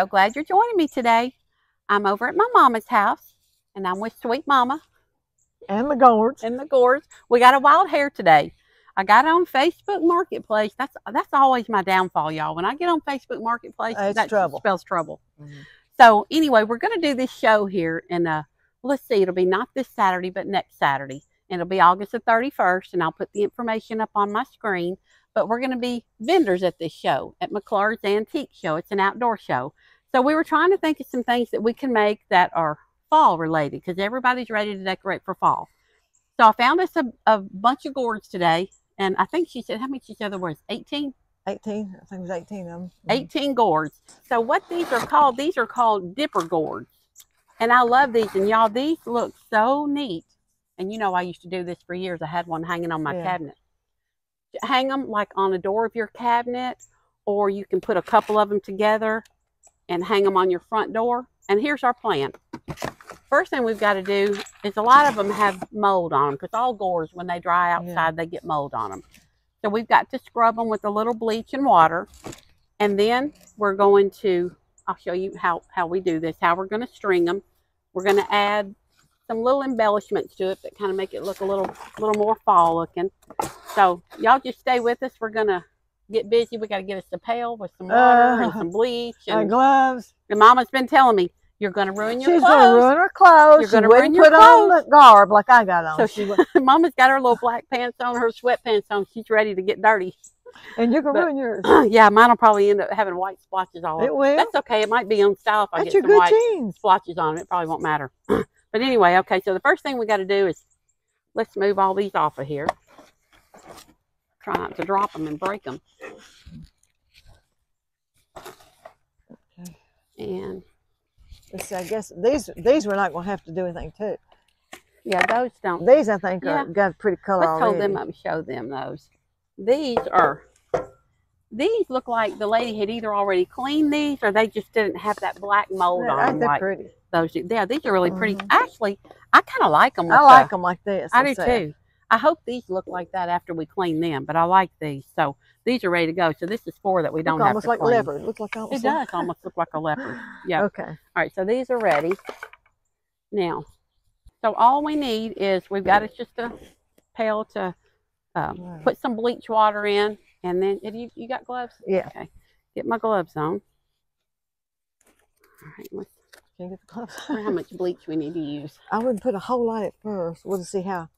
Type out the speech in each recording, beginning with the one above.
so glad you're joining me today. I'm over at my mama's house, and I'm with Sweet Mama. And the gourds. And the gourds. We got a wild hare today. I got it on Facebook Marketplace. That's always my downfall, y'all. When I get on Facebook Marketplace, that spells trouble. So anyway, we're going to do this show here, and let's see, it'll be not this Saturday, but next Saturday. And it'll be August the 31st, and I'll put the information up on my screen. But we're going to be vendors at this show, at McClure's Antique Show. It's an outdoor show. So we were trying to think of some things that we can make that are fall related, because everybody's ready to decorate for fall. So I found us a bunch of gourds today, and I think she said, how many she said there was? 18? 18. I think it was 18 of them. 18 gourds. So what these are called dipper gourds. And I love these, and y'all, these look so neat. And you know I used to do this for years. I had one hanging on my cabinet. Hang them like on the door of your cabinet, or you can put a couple of them together and hang them on your front door. And here's our plan. First thing we've got to do is, a lot of them have mold on them, because all gourds, when they dry outside, they get mold on them. So we've got to scrub them with a little bleach and water. And then we're going to, I'll show you how we do this, how we're going to string them. We're going to add some little embellishments to it that kind of make it look a little more fall looking. So y'all just stay with us. We're going to get busy. We got to get us a pail with some water and some bleach. And gloves. And Mama's been telling me, you're going to ruin your clothes. She's going to ruin her clothes. You're going to ruin your clothes. On the garb like I got on. So Mama's got her little black pants on, her sweatpants on. She's ready to get dirty. And you can ruin yours. Yeah, mine will probably end up having white splotches all over. It will. That's okay. It might be on style if I get some white splotches on them. It probably won't matter. But anyway, okay, so the first thing we got to do is, let's move all these off of here. Try not to drop them and break them. Okay. And let's see, I guess these we're not going to have to do anything to. Yeah, those don't. These I think are got a pretty color already. Let's hold them up and show them those. These look like the lady had either already cleaned these, or they just didn't have that black mold on them. They're pretty. Those, yeah, these are really pretty. Actually, I kind of like them. I like them like this. I do too. I hope these look like that after we clean them, but I like these. So these are ready to go. So this is 4 that we don't have to almost like clean. Leopard. Looks like almost. It does almost look like a leopard. Yeah. Okay. All right. So these are ready now. So all we need is, we've got just a pail to put some bleach water in, and then you got gloves? Yeah. Okay. Get my gloves on. All right. Let's Can you get the gloves? how much bleach we need to use. I wouldn't put a whole lot at first. We'll just see how.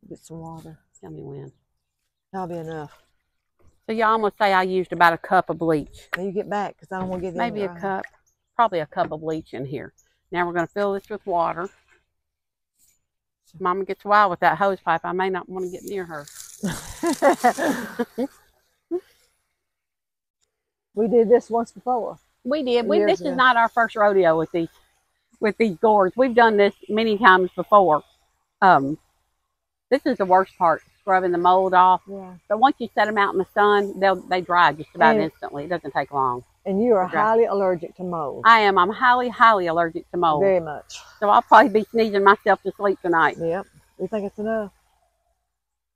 Get some water. Tell me when. That'll be enough. So y'all, I'm gonna say I used about a cup of bleach. Now you get back, because I don't want to get maybe a cup, probably a cup of bleach in here. Now we're gonna fill this with water. Mama gets wild with that hose pipe. I may not want to get near her. We did this once before. We did. This is not our first rodeo with these gourds. We've done this many times before. This is the worst part, scrubbing the mold off. Yeah. But once you set them out in the sun, they dry just about instantly. It doesn't take long. And you are highly allergic to mold. I am. I'm highly, highly allergic to mold. Very much. So I'll probably be sneezing myself to sleep tonight. Yep. You think it's enough?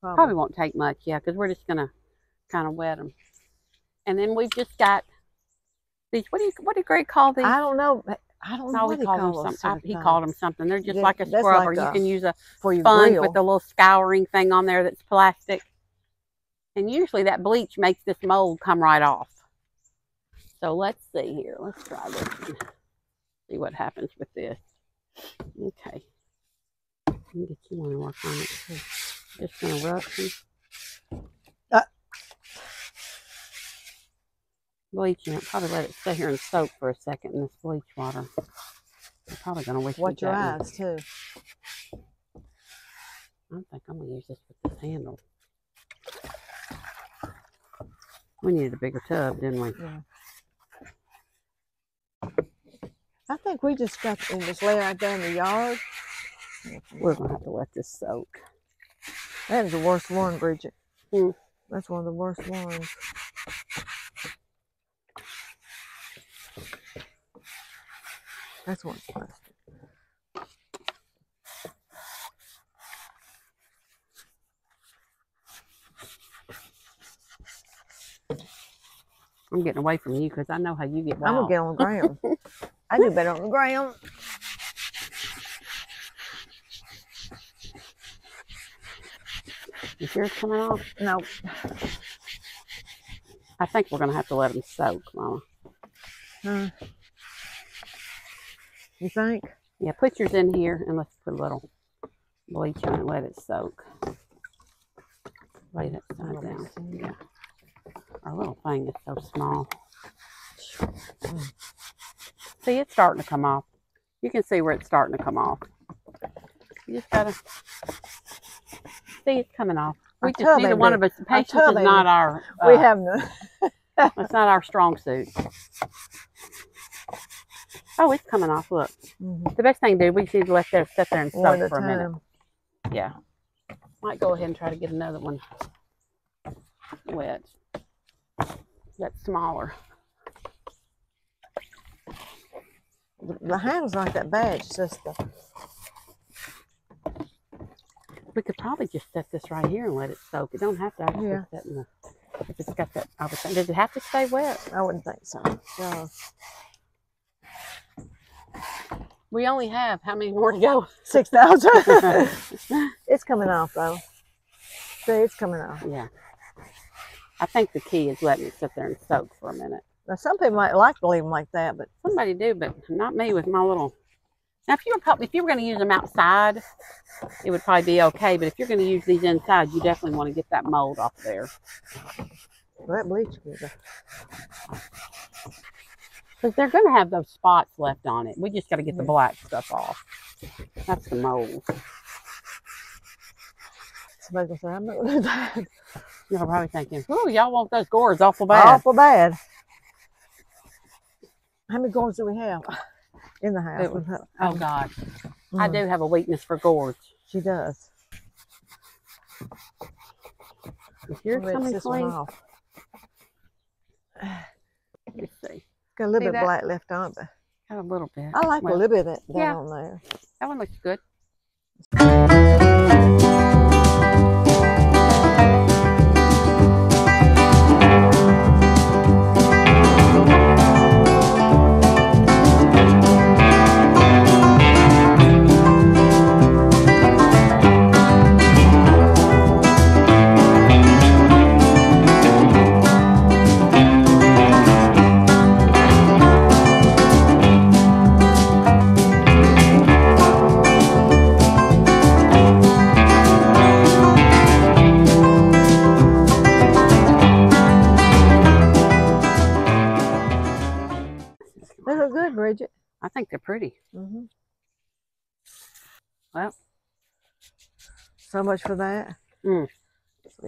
Probably won't take much, yeah, because we're just going to kind of wet them. And then we've just got these, what did Greg call these? I don't know. I don't know what he called them. He called them something. They're just like a scrubber. Like you can use a sponge with a little scouring thing on there that's plastic. And usually that bleach makes this mold come right off. So let's see here. Let's try this and see what happens with this. Okay. Let me get you one to work on it too. Just going to rub some bleach in it. Probably let it sit here and soak for a second in this bleach water. I'm probably going to wish watch your eyes too. I think I'm going to use this with this handle. We needed a bigger tub, didn't we? Yeah. I think we just got in this layer right there in the yard. We're going to have to let this soak. That is the worst one, Bridget. Mm. That's one of the worst ones. That's one's plastic. I'm getting away from you because I know how you get I'm wild. gonna get on the ground. I do better on the ground. Is yours coming off? No. I think we're gonna have to let them soak, Mama. You think? Yeah, put yours in here and let's put a little bleach on it and let it soak. Lay that side down. Yeah. Our little thing is so small. See, it's starting to come off. You can see where it's starting to come off. You just gotta see it's coming off. We just neither one of us. Patience is not our. We have no. It's not our strong suit. Oh, it's coming off. Look. The best thing to do, we just need to let that sit there and soak for a minute. Yeah. Might go ahead and try to get another one wet. That's smaller. The handle's not that bad. It's just the. We could probably just set this right here and let it soak. It don't have to actually sit in the. If it's got that other thing, does it have to stay wet? I wouldn't think so. So. We only have how many more to go? 6,000. It's coming off though. See, it's coming off. Yeah. I think the key is letting it sit there and soak for a minute. Now some people might like to leave them like that, but somebody do, but not me with my little. Now, if you were going to use them outside, it would probably be okay. But if you're going to use these inside, you definitely want to get that mold off there. Well, that bleach is. Because they're going to have those spots left on it. We just got to get the black stuff off. That's the mold. Somebody's going to say, I'm not going to do that. You're probably thinking, oh, y'all want those gourds awful bad. Awful bad. How many gourds do we have in the house? Oh, God. I do have a weakness for gourds. She does. Is yours coming clean? Let's see. Got a little bit of black left on it. Got a little bit. I like a little bit of that on there. That one looks good. They look good, Bridget. I think they're pretty. Well, so much for that. Leave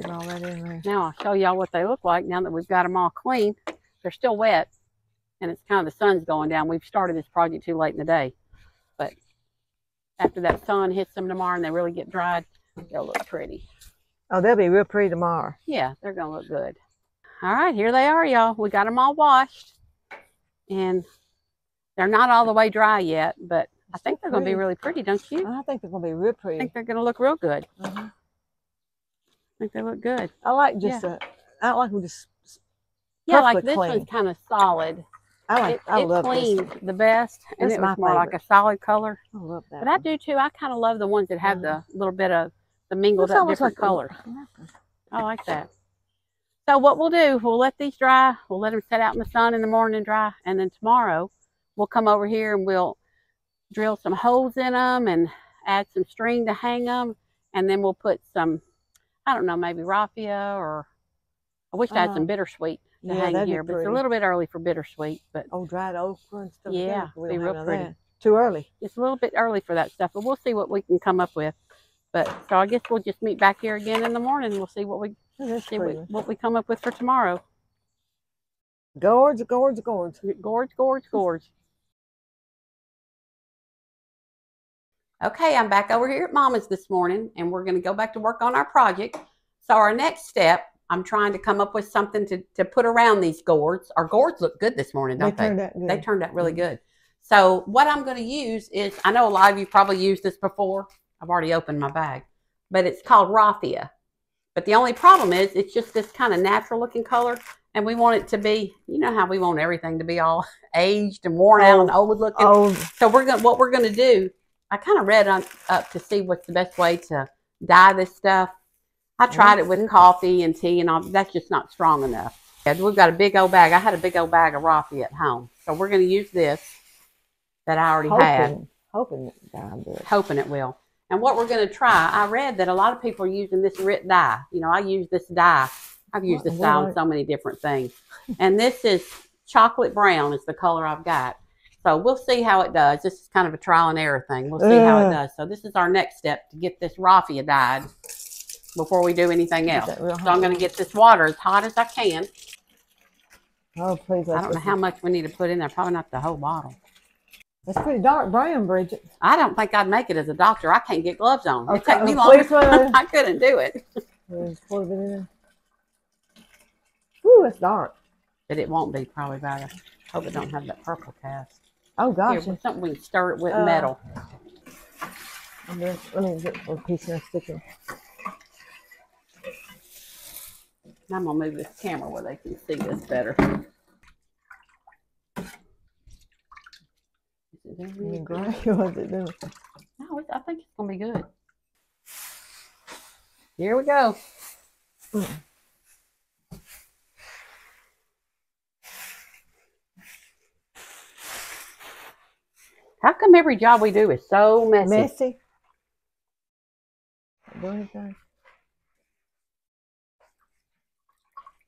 all that in there. Now I'll show y'all what they look like now that we've got them all clean. They're still wet, and it's kind of the sun's going down. We've started this project too late in the day, but after that sun hits them tomorrow and they really get dried, they'll look pretty. Oh, they'll be real pretty tomorrow. Yeah, they're gonna look good. All right, here they are, y'all. We got them all washed, and they're not all the way dry yet, but I think they're going to be really pretty, don't you? I think they're going to be real pretty. I think they're going to look real good. I think they look good. I like just I don't like them just like this clean. one's kind of solid. I love cleans the best, and it's more like a solid color. I love that. But I do too. I kind of love the ones that have the little bit of the mingled up different colors. I like that. So what we'll do, we'll let these dry. We'll let them sit out in the sun in the morning and dry, and then tomorrow we'll come over here and we'll drill some holes in them and add some string to hang them, and then we'll put some, I don't know, maybe raffia, or I wish I had some bittersweet to hang here, but it's a little bit early for bittersweet. But dried okra and stuff. Yeah, it'll be real pretty. Too early. It's a little bit early for that stuff, but we'll see what we can come up with. But so I guess we'll just meet back here again in the morning. We'll see what we what we come up with for tomorrow. Gourds, gourds, gourds. Gourds, gourds, gourds. Okay, I'm back over here at Mama's this morning, and we're going to go back to work on our project. So our next step, I'm trying to come up with something to put around these gourds. Our gourds look good this morning, don't they? They turned out really good. So what I'm going to use is, I know a lot of you probably used this before. I've already opened my bag, but it's called raffia. But the only problem is it's just this kind of natural looking color, And we want it to be, you know how we want everything to be all aged and worn out and old looking. So what we're gonna do, I kind of read up to see what's the best way to dye this stuff. I tried it with coffee and tea and all. That's just not strong enough. And we've got a big old bag. I had a big old bag of raffia at home. So we're gonna use this that I already had. Hoping it will. And what we're going to try, I read that a lot of people are using this RIT dye. You know, I use this dye. I've used this dye on so many different things. And this is chocolate brown is the color I've got. So we'll see how it does. This is kind of a trial and error thing. We'll see how it does. So this is our next step to get this raffia dyed before we do anything else. So I'm going to get this water as hot as I can. Oh, please. I don't know how much we need to put in there. Probably not the whole bottle. It's pretty dark brown, Bridget. I don't think I'd make it as a doctor. I can't get gloves on. It'd take me longer. I couldn't do it. Pour it in there. Ooh, it's dark. But it won't be probably by the. Hope it don't have that purple cast. Oh gosh. Here, something we can stir it with metal. Let me get a piece of sticking. I'm gonna move this camera where they can see this better. Is it really gray? What's it doing? No, I think it's gonna be good. Here we go. How come every job we do is so messy? Messy? Do anything?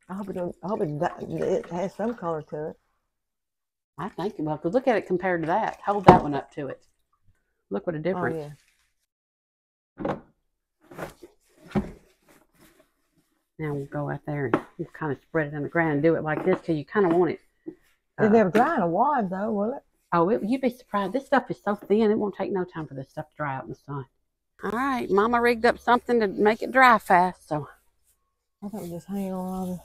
I hope it has some color to it. I think it will. Because look at it compared to that. Hold that one up to it. Look what a difference. Oh, yeah. Now we'll go out there and we'll kind of spread it on the ground and do it like this because you kind of want it. It'll never dry in a wad, though, will it? Oh, you'd be surprised. This stuff is so thin, it won't take no time for this stuff to dry out in the sun. All right, Mama rigged up something to make it dry fast, so. I thought we just hang on all the...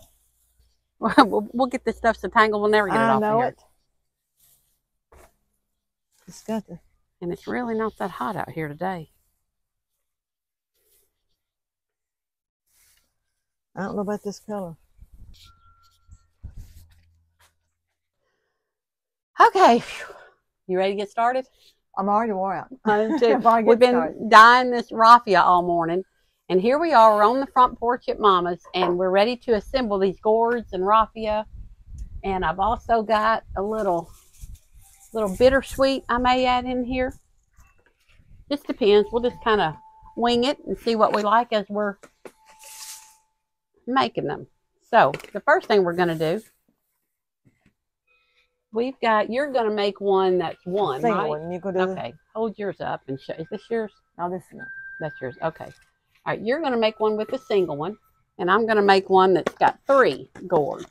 Well, we'll get this stuff so tangled, we'll never get it off of here. I know it. It's got the... And it's really not that hot out here today. I don't know about this color. Okay, you ready to get started? I'm already wore out. We've been dyeing this raffia all morning, and here we are. We're on the front porch at Mama's, and we're ready to assemble these gourds and raffia. And I've also got a little bittersweet I may add in here. Just depends. We'll just kind of wing it and see what we like as we're making them. So the first thing we're going to do. You're going to make one that's one, right? One. You go do okay, hold yours up and show. Is this yours? No, this is not. That's yours. Okay. All right, you're going to make one with a single one, and I'm going to make one that's got 3 gourds.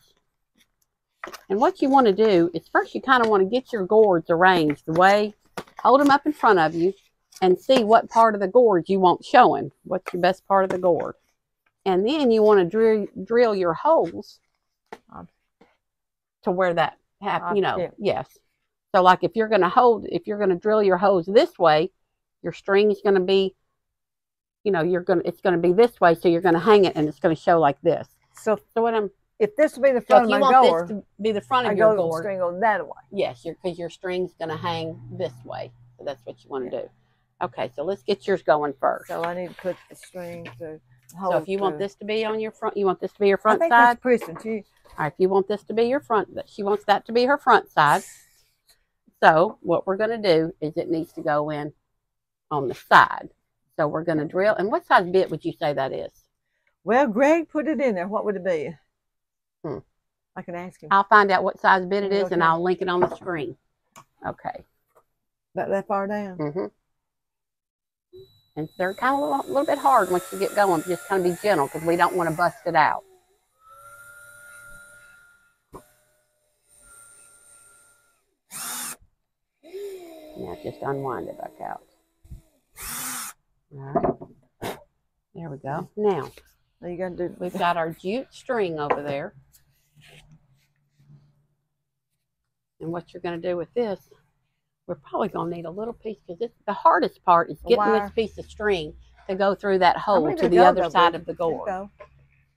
And what you want to do is first you kind of want to get your gourds arranged the way, hold them up in front of you, and see what part of the gourd you want showing. What's your best part of the gourd? And then you want to drill your holes to where that yes. So like if you're going to drill your hose this way, your string is going to be, it's going to be this way. So you're going to hang it and it's going to show like this. So if this will be the front of my gourd, if you want this to be the front of your gourd, the string goes that way. Yes, because your string's going to hang this way. So that's what you want to do. Okay, so let's get yours going first. So I need to put the string to hold. So if you want this to be on your front, you want this to be your front side? I think that's pretty. All right, if you want this to be your front, she wants that to be her front side. So what we're going to do is it needs to go in on the side. So we're going to drill. And what size bit would you say that is? Well, Greg put it in there. What would it be? I can ask him. I'll find out what size bit it is, and I'll link it on the screen. Okay. About that far down? Mm-hmm. And they're kind of a little bit hard once you get going. Just kind of be gentle because we don't want to bust it out. Now just unwind it back out. All right. There we go. Now, we've got our jute string over there. And what you're going to do with this, we're probably going to need a little piece because the hardest part is getting this piece of string to go through that hole to the other side of the gourd.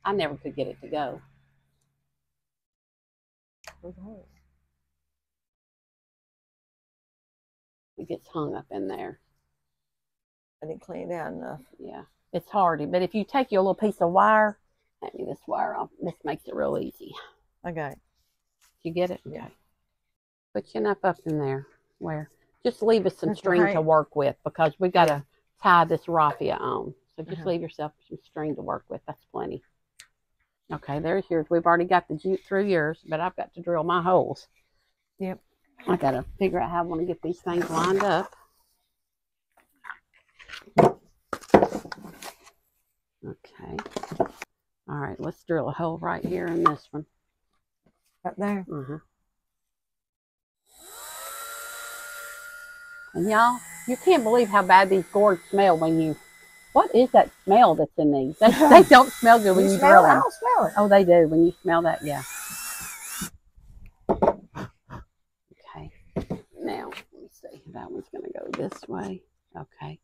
I never could get it to go. with hole. It gets hung up in there. I didn't clean it out enough. Yeah, it's hardy. But if you take your little piece of wire, hand me this wire off. This makes it real easy. I got it. You get it? Yeah. Okay. Put your enough up in there where just leave us some That's string right. to work with because we got to tie this raffia on. So just leave yourself some string to work with. That's plenty. Okay, there's yours. We've already got the jute through yours, but I've got to drill my holes. Yep. I got to figure out how I want to get these things lined up. Okay. All right, let's drill a hole right here in this one. Right there. And y'all, you can't believe how bad these gourds smell when you... What is that smell that's in these? They don't smell good when you drill them. I don't smell it. Oh, they do. When you smell that, yeah. Okay. Now, let me see. That one's going to go this way. Okay.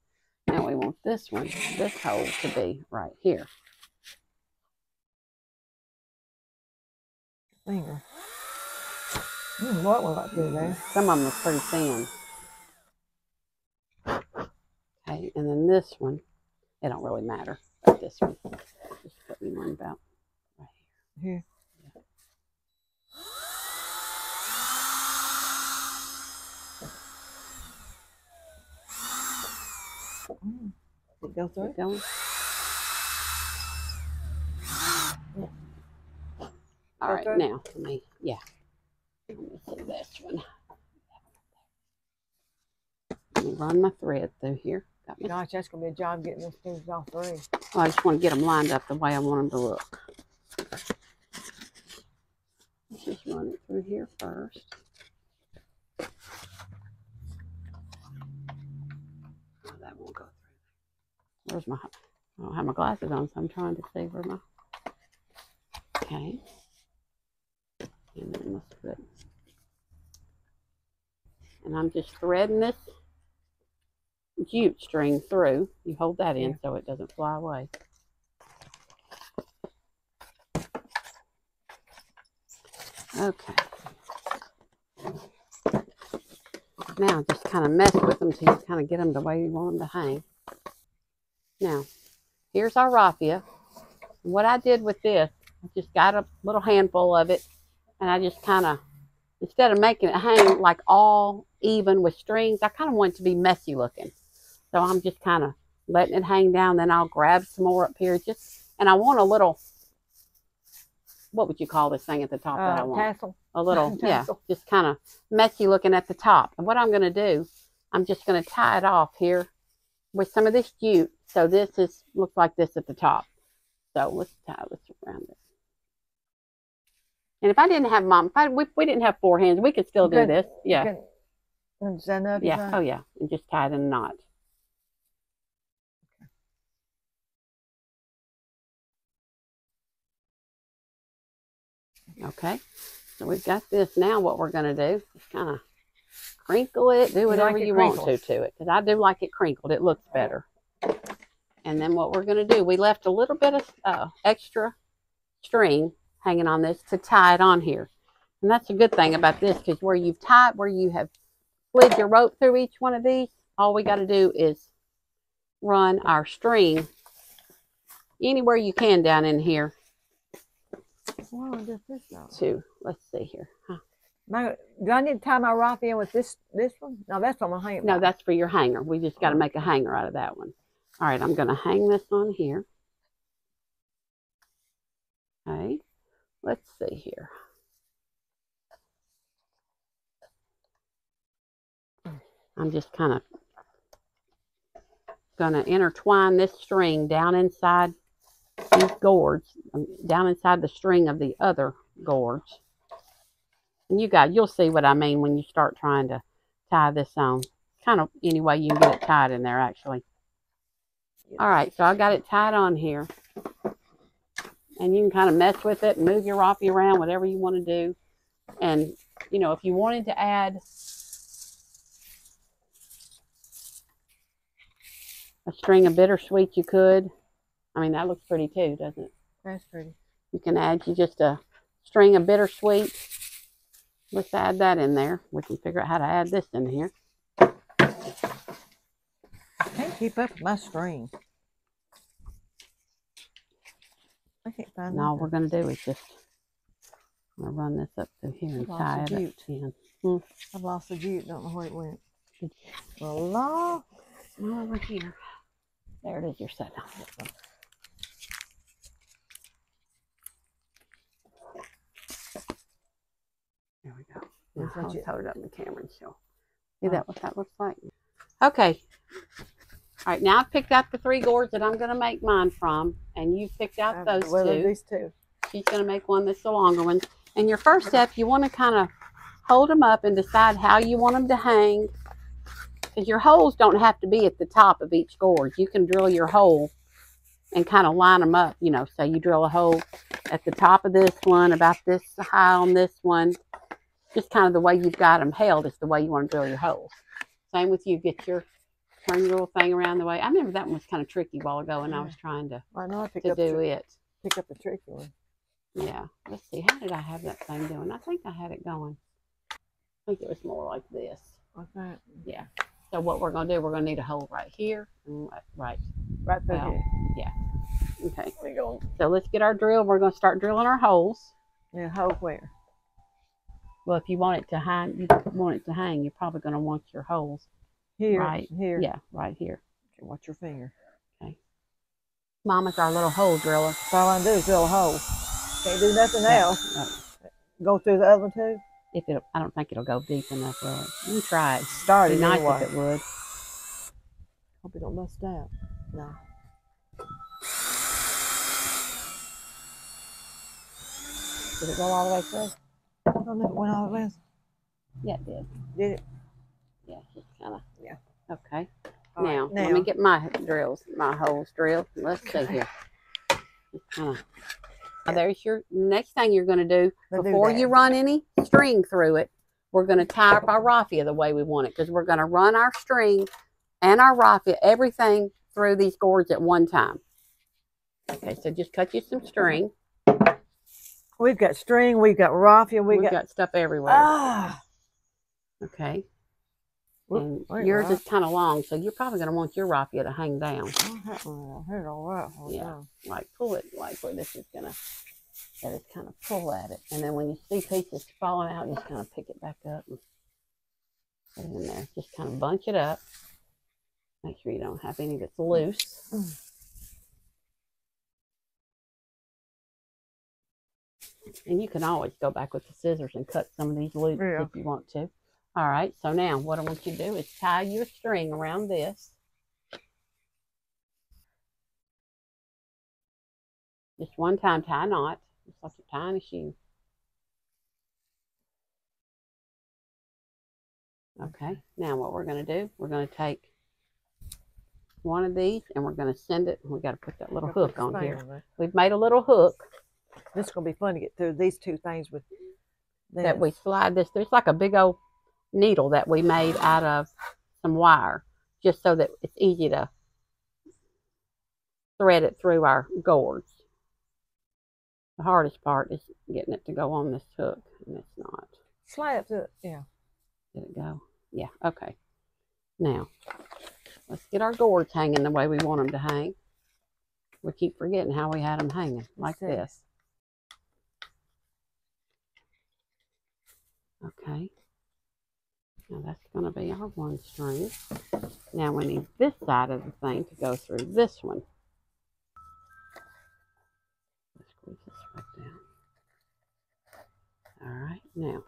Now we want this one, this hole to be right here. Finger. What will I do there? Some of them are pretty thin. Okay, and then this one, it don't really matter about this one. Just put me one about right here. Here. Did it go through? Keep going. All right, now let me, let me see this one. Let me run my thread through here. Gosh, that's going to be a job getting those things all through. Well, I just want to get them lined up the way I want them to look. Let's just run it through here first. Oh, that won't go through. Where's my... I don't have my glasses on, so I'm trying to see where my... Okay. And then let's put... And I'm just threading this jute string through. You hold that in so it doesn't fly away. Okay. Now just kind of mess with them till you kind of get them the way you want them to hang. Now, here's our raffia. What I did with this, I just got a little handful of it, and I just kind of, instead of making it hang like all even with strings, I kind of want it to be messy looking. So I'm just kind of letting it hang down. Then I'll grab some more up here. And I want a little, what would you call this thing at the top that I want? Tassel. A little, tassel. Yeah, just kind of messy looking at the top. And what I'm going to do, I'm just going to tie it off here with some of this jute. So this looks like this at the top. So let's tie this around it. And if I didn't have we didn't have 4 hands, we could still do this. Yeah. Is that enough? Yeah. Oh, yeah. And just tie it in a knot. Okay. So we've got this. Now what we're going to do is kind of crinkle it, do whatever you want to it. Because I do like it crinkled. It looks better. And then what we're going to do, we left a little bit of extra string hanging on this to tie it on here. And that's a good thing about this, because where you have slid your rope through each one of these, all we got to do is run our string anywhere you can down in here. Let's see here. Do I need to tie my raffia with this one? No, that's on my hanger. No, that's for your hanger. We just got to make a hanger out of that one. All right, I'm going to hang this on here. Okay, let's see here. I'm just kind of going to intertwine this string down inside these gourds, down inside the string of the other gourds. And you'll see what I mean when you start trying to tie this on. Kind of any way you can get it tied in there, actually. All right, so I got it tied on here. And you can kind of mess with it and move your raffia around, whatever you want to do. And, you know, if you wanted to add a string of bittersweet, you could. I mean, that looks pretty too, doesn't it? That's pretty. You can add just a string of bittersweet let's add that in there. We can figure out how to add this in here. I can't keep up with my string. I can't find And all we're going to do is just run this up through here and tie it in. I've lost the jute. Don't know where it went. Well, over here. There it is. You're set down. There we go. Now, I'll hold it up in the camera and show. See that what that looks like? Okay. All right, now I've picked out the 3 gourds that I'm going to make mine from, and you picked out those 2. These 2. She's going to make one that's the longer one. And your first step, you want to kind of hold them up and decide how you want them to hang, because your holes don't have to be at the top of each gourd. You can drill your hole and kind of line them up, you know. So you drill a hole at the top of this one, about this high on this one. Just kind of the way you've got them held is the way you want to drill your holes. Same with you. Turn your little thing around the way. I remember that one was kind of tricky a while ago, and I was trying to do it. Pick up the tricky one. Yeah. Let's see. How did I have that thing doing? I think I had it going. I think it was more like this. Like that? Yeah. So what we're going to do, we're going to need a hole right here and right through here. Yeah. Okay. So let's get our drill. We're going to start drilling our holes. Yeah, hole where? Well, if you want it to hang, you're probably going to want your holes here. Right here. Yeah, right here. Okay, watch your finger. Okay. Mama's our little hole driller. That's all I do is drill a hole. Can't do nothing else. No. Go through the other one too? I don't think it'll go deep enough, will it? You can try it. It'd be nice if it would. Hope it don't bust out. No. Did it go all the way through? I don't know if it went all the way. Yeah, it did. Did it? Yeah, just kind of. Yeah. Okay. Now, let me get my holes drilled. Let's see here. Just kind of. Now there's your next thing you're going to do before you run any string through it. We're going to tie up our raffia the way we want it, because we're going to run our string and our raffia, everything through these gourds at one time. Okay, so just cut you some string. We've got string, we've got raffia, we've got stuff everywhere. Okay. And yours is kind of long, so you're probably going to want your raffia to hang down. Yeah, like pull it like where this is going to, that is kind of pull at it. And then when you see pieces falling out, just kind of pick it back up and put it in there. Just kind of bunch it up. Make sure you don't have any that's loose. And you can always go back with the scissors and cut some of these loose if you want to. All right, so now what I want you to do is tie your string around this. Just one time, tie a knot, just like you're tying a shoe. Okay, now what we're going to do, we're going to take one of these and we're going to send it. We got to put that little hook on here. We've made a little hook. This is going to be fun to get through these 2 things with this. That we slide this. There's like a big old needle that we made out of some wire, just so that it's easy to thread it through our gourds. The hardest part is getting it to go on this hook, and it's not. Slide it to it, yeah. Did it go? Yeah, okay. Now, let's get our gourds hanging the way we want them to hang. We keep forgetting how we had them hanging, like this. Okay. Now that's going to be our one string. Now we need this side of the thing to go through this one. Let's squeeze this right down. All right, now.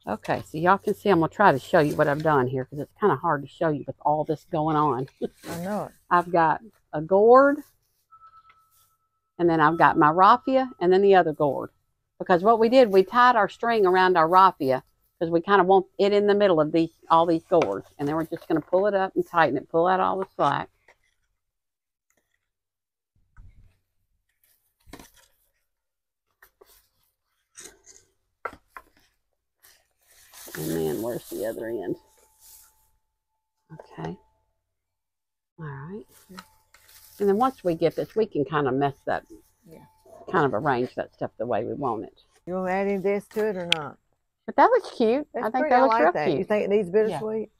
Okay, so y'all can see I'm going to try to show you what I've done here, because it's kind of hard to show you with all this going on. I know it. I've got a gourd, and then I've got my raffia, and then the other gourd. Because what we did, we tied our string around our raffia, because we kind of want it in the middle of all these gourds. And then we're just going to pull it up and tighten it, pull out all the slack. And then where's the other end? Okay. All right. And then once we get this, we can kind of mess that, kind of arrange that stuff the way we want it. You want to add any of this to it or not? But that looks cute. That's I think pretty. that looks I real like that. cute. You think it needs bittersweet?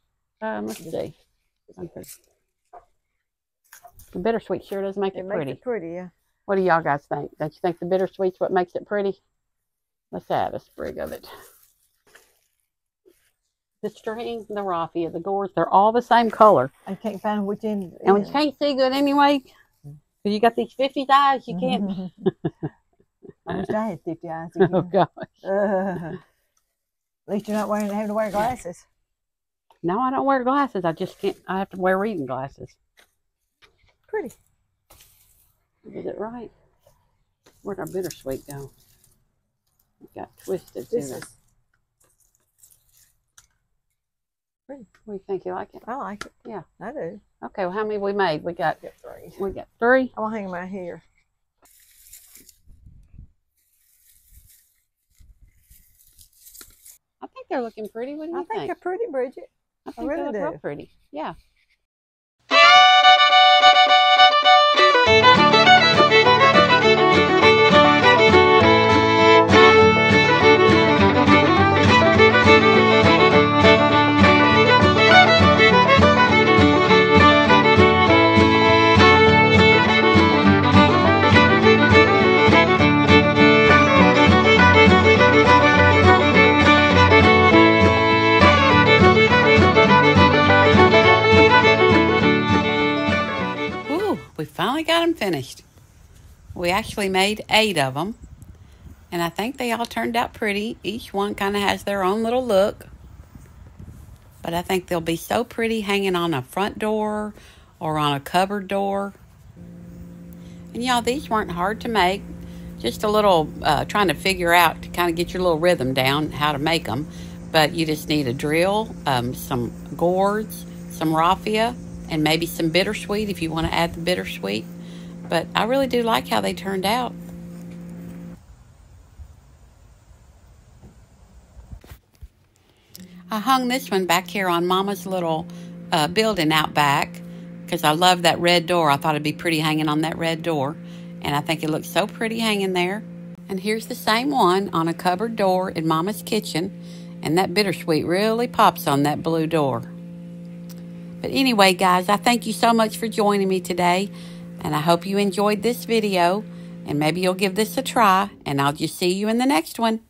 Let's see. The bittersweet sure does make it pretty. Makes it pretty, yeah. What do y'all guys think? Don't you think the bittersweet's what makes it pretty? Let's add a sprig of it. The string, the raffia, the gourds, they're all the same color. I can't find which end. And when you can't see good anyway, because you got these 50s eyes, you can't. I wish I had 50 eyes Oh, again. gosh. At least you're not having to wear glasses. No, I don't wear glasses. I just can't. I have to wear reading glasses. Pretty. Is it right? Where'd our bittersweet go? It got twisted. This is pretty. What do you think? You like it? I like it. Yeah, I do. Okay. Well, how many we made? We got 3. We got 3. I'm gonna hang mine here. I think they're looking pretty. What do you I think they're pretty, Bridget. I think really they look do. real pretty. Yeah. We finally got them finished. We actually made 8 of them, and I think they all turned out pretty. Each one kind of has their own little look, but I think they'll be so pretty hanging on a front door or on a cupboard door. And y'all, these weren't hard to make. Just a little trying to figure out to kind of get your little rhythm down how to make them. But you just need a drill, some gourds, some raffia, and maybe some bittersweet if you want to add the bittersweet. But I really do like how they turned out. I hung this one back here on Mama's little building out back because I love that red door. I thought it'd be pretty hanging on that red door. And I think it looks so pretty hanging there. And here's the same one on a cupboard door in Mama's kitchen. And that bittersweet really pops on that blue door. But anyway, guys, I thank you so much for joining me today. And I hope you enjoyed this video. And maybe you'll give this a try. And I'll just see you in the next one.